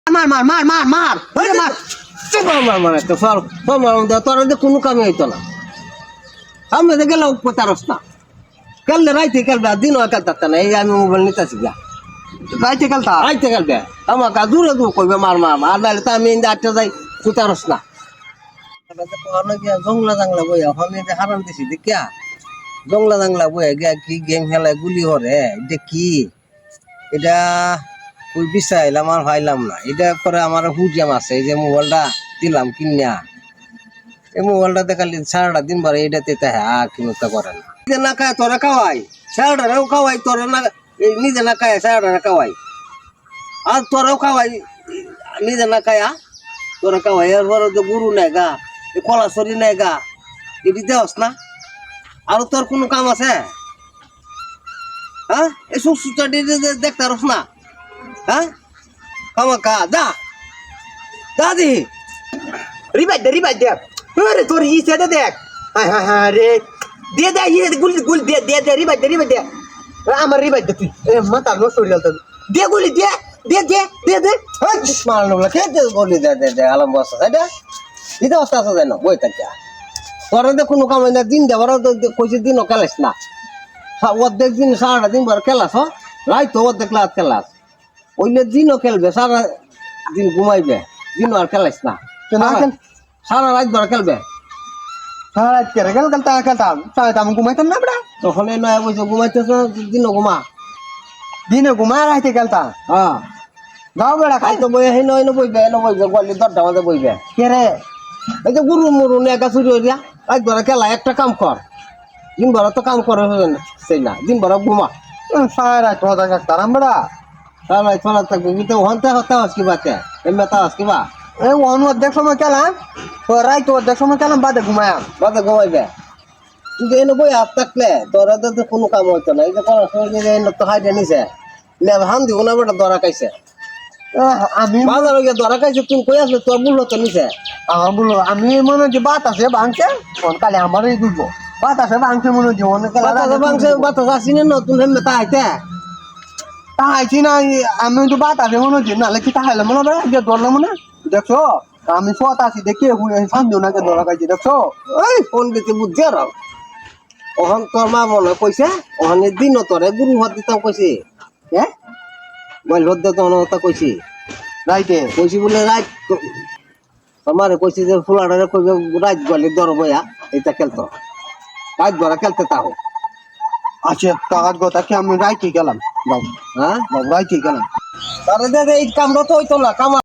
মার মার মার মার মার ওরে মার মার একটা ফল তোর কোনো কামে হইতো না আমি তো গেলাম পারস না খেললে রাইতে খেলবে দিন খেলতে না এই আমি মোবাইল নিতেছি গা রাইতে খেলতা রাইতে খেলবে আমাকে দূরে দূর করবে মার মার আর নাহলে তো আমি আটটা যাই তুই পারস না জংলা জাংলা বই এখন হারান দিছি দেখিয়া জংলা জাংলা বই গিয়া কি গেম খেলায় গুলি হরে এটা কি এটা ওই বিচাইলাম আর ভাইলাম না এটা করে আমার হুজিয়াম আছে এই যে মোবাইলটা দিলাম কিনিয়া এই মোবাইলটা দেখালি সারাটা দিন বারে এটাতে কিনতে করে না নিজে না খায় তোরা খাওয়াই সারাটাও খাওয়াই তোরা না নিজে না খায় সারাটা খাওয়াই আর তোরাও খাওয়াই নিজে না খায় তোরা খাওয়াই এরপরে যে গুরু নেই গা কলা সরি নেই গা এটি দেওয়াস না আর তোর কোনো কাম আছে হ্যাঁ এই সুস্থতা দেখতে পারস না হ্যাঁ কামাকা যা দাদি রিবাই দে আরে তোর ই সেটা দেখ হ্যাঁ রে দে দে ই গুল দে দে দে রিবাই দে আমার রিবাই দে তুই মাথা নষ্ট হয়ে গেল দে গুলি দে দে দে দে দে মার লোক কে গলি দে আলম বসা এটা এটা অবস্থা আছে জানো বই থাকে তোর কোনো কাম না দিন দেওয়ার কইছে দিনও খেলাস না অর্ধেক দিন সারাটা দিন ভর খেলাস রাইতো অর্ধেক রাত খেলাস ওইলে দিনও খেলবে সারা দিন ঘুমাইবে দিনও আর খেলাইস না সারা রাত ভর খেলবে সারা রাত কেরে খেলতাম আমি ঘুমাইতাম না বড়া তখন এই নয় বলছে ঘুমাইতেছ দিনও ঘুমা দিনে ঘুমা রাইতে খেলতা হ্যাঁ যাও বেড়া খাই তো বই হেন বইবে গলি 10টা বাজে বইবে কেরে এই যে গুরু মুরু নেগা চুরি হইয়া রাত ভর খেলা একটা কাম কর দিন ভর তো কাম করে সেই না দিন ভর ঘুমা সারা রাত হতা থাকতাম বড়া সারা রাত চলা থাকবে কিন্তু হন্তে হতে হস কি বাতে এমনি তা হস কি বা এই অর্ধেক সময় খেলাম রাইতে অর্ধেক সময় খেলাম বাদে ঘুমায়াম বাদে ঘুমাইবে কিন্তু এনে বই হাত থাকলে তোরা তো কোনো কাম হইতো না এই যে পড়াশোনা তো হাইটে নিছে হাম দিব না বেটা ধরা খাইছে আমি বাজার গিয়ে ধরা খাইছে তুমি কই আসলে তোর মূল্য তো নিছে আমার বললো আমি মনে হচ্ছে বাতাসে ভাঙছে কালে আমারই দুলবো বাতাসে ভাঙছে মনে হচ্ছে অনেক বাতাস আসি না নতুন হেমে তা হাইতে তাহাইছি না আমি তো বাতাসে মনে হচ্ছে নাহলে কি তাহাইলে মনে হবে যে ধরলাম না দেখছো আমি সত আছি দেখে সামনে ওনাকে ধরা খাইছি দেখছো ওই ফোন দিতে বুঝছে আর ওখান তোর মা মনে কইছে ওখানে দিন তোরে গুরু হাত দিতাম কইছে হ্যাঁ মোবাইল হাত দিতে কথা কইছি রাইতে কইছি বলে রাত আমারে কইছি যে ফুলাডারে কইবে রাত গলি দর বয়া এটা খেলতো রাত ধরা খেলতে তাও আচ্ছা তাহার কথা কি আমি রাইতে গেলাম হ্যাঁ রাইতে গেলাম তাহলে এই কামটা তো হইতো না কাম